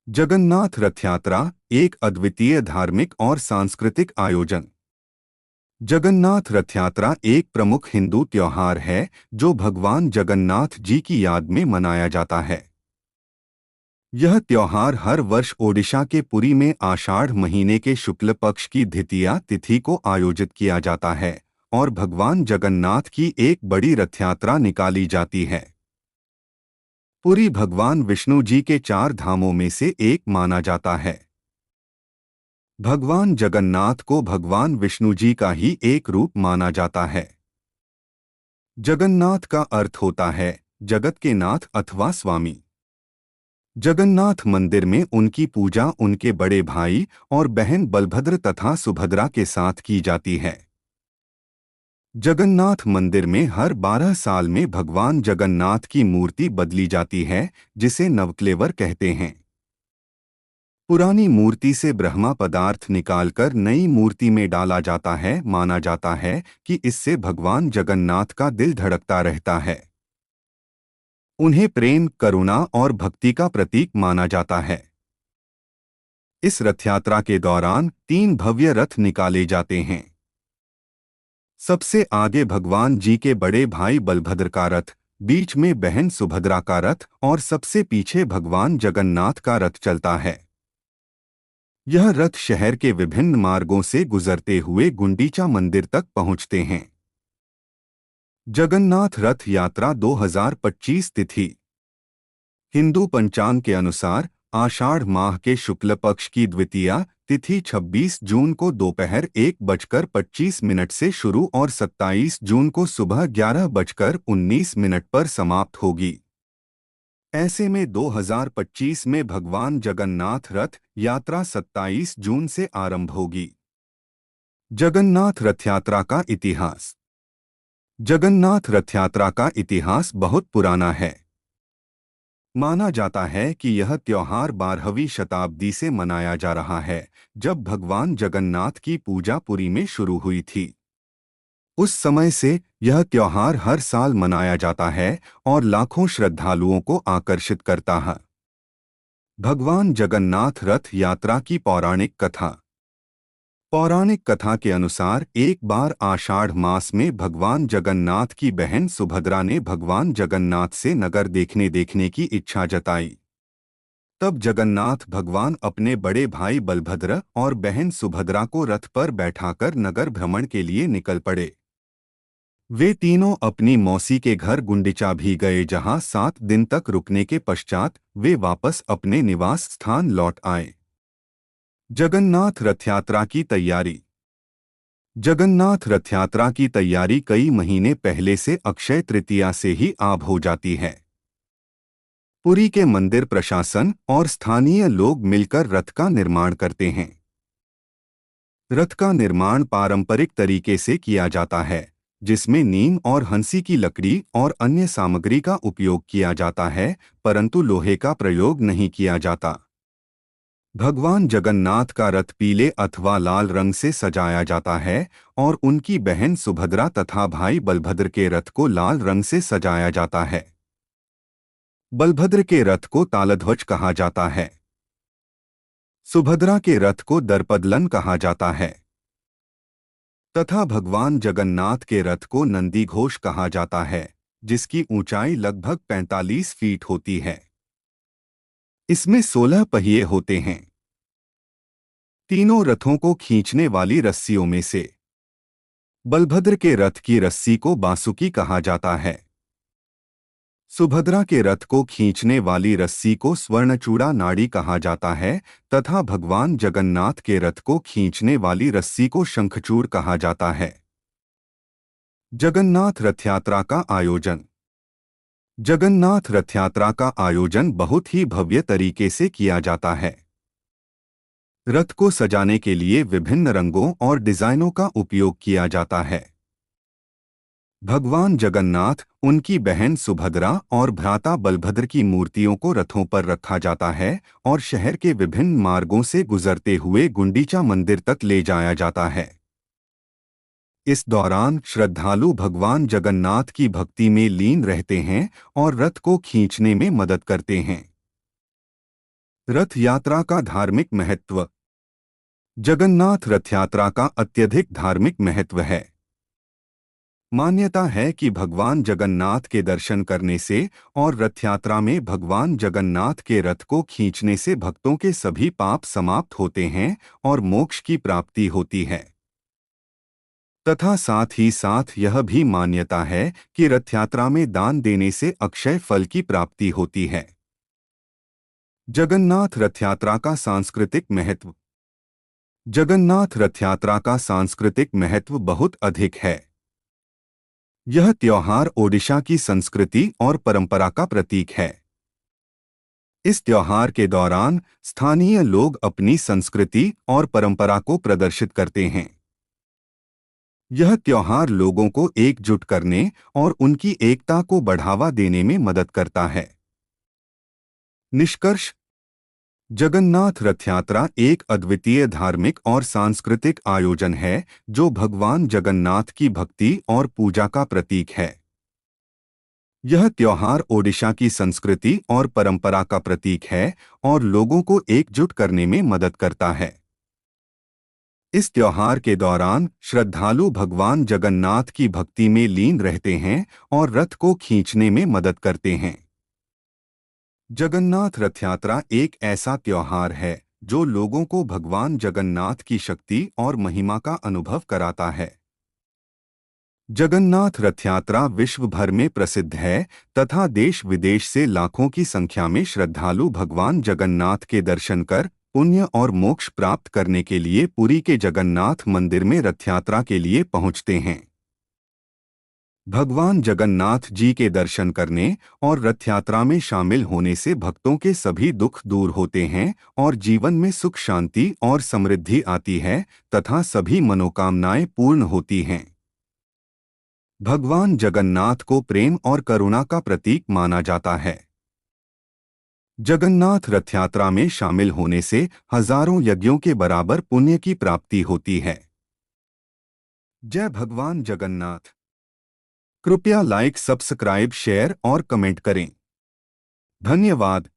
जगन्नाथ रथ यात्रा एक अद्वितीय धार्मिक और सांस्कृतिक आयोजन। जगन्नाथ रथ यात्रा एक प्रमुख हिंदू त्योहार है जो भगवान जगन्नाथ जी की याद में मनाया जाता है। यह त्योहार हर वर्ष ओडिशा के पुरी में आषाढ़ महीने के शुक्ल पक्ष की द्वितीया तिथि को आयोजित किया जाता है और भगवान जगन्नाथ की एक बड़ी रथ यात्रा निकाली जाती है। पुरी भगवान विष्णु जी के चार धामों में से एक माना जाता है। भगवान जगन्नाथ को भगवान विष्णु जी का ही एक रूप माना जाता है। जगन्नाथ का अर्थ होता है जगत के नाथ अथवा स्वामी। जगन्नाथ मंदिर में उनकी पूजा उनके बड़े भाई और बहन बलभद्र तथा सुभद्रा के साथ की जाती है। जगन्नाथ मंदिर में हर 12 साल में भगवान जगन्नाथ की मूर्ति बदली जाती है, जिसे नवक्लेवर कहते हैं। पुरानी मूर्ति से ब्रह्मा पदार्थ निकालकर नई मूर्ति में डाला जाता है। माना जाता है कि इससे भगवान जगन्नाथ का दिल धड़कता रहता है। उन्हें प्रेम, करुणा और भक्ति का प्रतीक माना जाता है। इस रथ यात्रा के दौरान 3 भव्य रथ निकाले जाते हैं। सबसे आगे भगवान जी के बड़े भाई बलभद्र का रथ, बीच में बहन सुभद्रा का रथ और सबसे पीछे भगवान जगन्नाथ का रथ चलता है। यह रथ शहर के विभिन्न मार्गों से गुजरते हुए गुंडीचा मंदिर तक पहुंचते हैं। जगन्नाथ रथ यात्रा 2025 तिथि। हिंदू पंचांग के अनुसार आषाढ़ माह के शुक्ल पक्ष की द्वितीया तिथि 26 जून को दोपहर 1:25 से शुरू और 27 जून को सुबह 11:19 पर समाप्त होगी। ऐसे में 2025 में भगवान जगन्नाथ रथ यात्रा 27 जून से आरंभ होगी। जगन्नाथ रथ यात्रा का इतिहास। जगन्नाथ रथ यात्रा का इतिहास बहुत पुराना है। माना जाता है कि यह त्योहार 12वीं शताब्दी से मनाया जा रहा है, जब भगवान जगन्नाथ की पूजा पुरी में शुरू हुई थी। उस समय से यह त्योहार हर साल मनाया जाता है और लाखों श्रद्धालुओं को आकर्षित करता है। भगवान जगन्नाथ रथ यात्रा की पौराणिक कथा। पौराणिक कथा के अनुसार एक बार आषाढ़ मास में भगवान जगन्नाथ की बहन सुभद्रा ने भगवान जगन्नाथ से नगर देखने की इच्छा जताई। तब जगन्नाथ भगवान अपने बड़े भाई बलभद्र और बहन सुभद्रा को रथ पर बैठाकर नगर भ्रमण के लिए निकल पड़े। वे तीनों अपनी मौसी के घर गुंडिचा भी गए, जहां 7 दिन तक रुकने के पश्चात वे वापस अपने निवास स्थान लौट आए। जगन्नाथ रथ यात्रा की तैयारी। जगन्नाथ रथ यात्रा की तैयारी कई महीने पहले से अक्षय तृतीया से ही आरंभ हो जाती है। पुरी के मंदिर प्रशासन और स्थानीय लोग मिलकर रथ का निर्माण करते हैं। रथ का निर्माण पारंपरिक तरीके से किया जाता है, जिसमें नीम और हंसी की लकड़ी और अन्य सामग्री का उपयोग किया जाता है, परंतु लोहे का प्रयोग नहीं किया जाता। भगवान जगन्नाथ का रथ पीले अथवा लाल रंग से सजाया जाता है और उनकी बहन सुभद्रा तथा भाई बलभद्र के रथ को लाल रंग से सजाया जाता है। बलभद्र के रथ को तालध्वज कहा जाता है। सुभद्रा के रथ को दर्पदलन कहा जाता है तथा भगवान जगन्नाथ के रथ को नंदीघोष कहा जाता है, जिसकी ऊंचाई लगभग 45 फीट होती है। इसमें 16 पहिए होते हैं। तीनों रथों को खींचने वाली रस्सियों में से बलभद्र के रथ की रस्सी को बांसुकी कहा जाता है। सुभद्रा के रथ को खींचने वाली रस्सी को स्वर्णचूड़ा नाड़ी कहा जाता है तथा भगवान जगन्नाथ के रथ को खींचने वाली रस्सी को शंखचूड़ कहा जाता है। जगन्नाथ रथ यात्रा का आयोजन। जगन्नाथ रथ यात्रा का आयोजन बहुत ही भव्य तरीके से किया जाता है। रथ को सजाने के लिए विभिन्न रंगों और डिजाइनों का उपयोग किया जाता है। भगवान जगन्नाथ, उनकी बहन सुभद्रा और भ्राता बलभद्र की मूर्तियों को रथों पर रखा जाता है और शहर के विभिन्न मार्गों से गुजरते हुए गुंडीचा मंदिर तक ले जाया जाता है। इस दौरान श्रद्धालु भगवान जगन्नाथ की भक्ति में लीन रहते हैं और रथ को खींचने में मदद करते हैं। रथ यात्रा का धार्मिक महत्व। जगन्नाथ रथ यात्रा का अत्यधिक धार्मिक महत्व है। मान्यता है कि भगवान जगन्नाथ के दर्शन करने से और रथ यात्रा में भगवान जगन्नाथ के रथ को खींचने से भक्तों के सभी पाप समाप्त होते हैं और मोक्ष की प्राप्ति होती है। तथा साथ ही साथ यह भी मान्यता है कि रथ यात्रा में दान देने से अक्षय फल की प्राप्ति होती है। जगन्नाथ रथ यात्रा का सांस्कृतिक महत्व। जगन्नाथ रथ यात्रा का सांस्कृतिक महत्व बहुत अधिक है। यह त्योहार ओडिशा की संस्कृति और परंपरा का प्रतीक है। इस त्योहार के दौरान स्थानीय लोग अपनी संस्कृति और परंपरा को प्रदर्शित करते हैं। यह त्योहार लोगों को एकजुट करने और उनकी एकता को बढ़ावा देने में मदद करता है। निष्कर्ष। जगन्नाथ रथ यात्रा एक अद्वितीय धार्मिक और सांस्कृतिक आयोजन है जो भगवान जगन्नाथ की भक्ति और पूजा का प्रतीक है। यह त्योहार ओडिशा की संस्कृति और परंपरा का प्रतीक है और लोगों को एकजुट करने में मदद करता है। इस त्योहार के दौरान श्रद्धालु भगवान जगन्नाथ की भक्ति में लीन रहते हैं और रथ को खींचने में मदद करते हैं। जगन्नाथ रथ यात्रा एक ऐसा त्योहार है जो लोगों को भगवान जगन्नाथ की शक्ति और महिमा का अनुभव कराता है। जगन्नाथ रथ यात्रा विश्व भर में प्रसिद्ध है तथा देश विदेश से लाखों की संख्या में श्रद्धालु भगवान जगन्नाथ के दर्शन कर पुण्य और मोक्ष प्राप्त करने के लिए पुरी के जगन्नाथ मंदिर में रथ यात्रा के लिए पहुंचते हैं। भगवान जगन्नाथ जी के दर्शन करने और रथ यात्रा में शामिल होने से भक्तों के सभी दुख दूर होते हैं और जीवन में सुख शांति और समृद्धि आती है तथा सभी मनोकामनाएं पूर्ण होती हैं। भगवान जगन्नाथ को प्रेम और करुणा का प्रतीक माना जाता है। जगन्नाथ रथ यात्रा में शामिल होने से हजारों यज्ञों के बराबर पुण्य की प्राप्ति होती है। जय भगवान जगन्नाथ। कृपया लाइक, सब्सक्राइब, शेयर और कमेंट करें। धन्यवाद।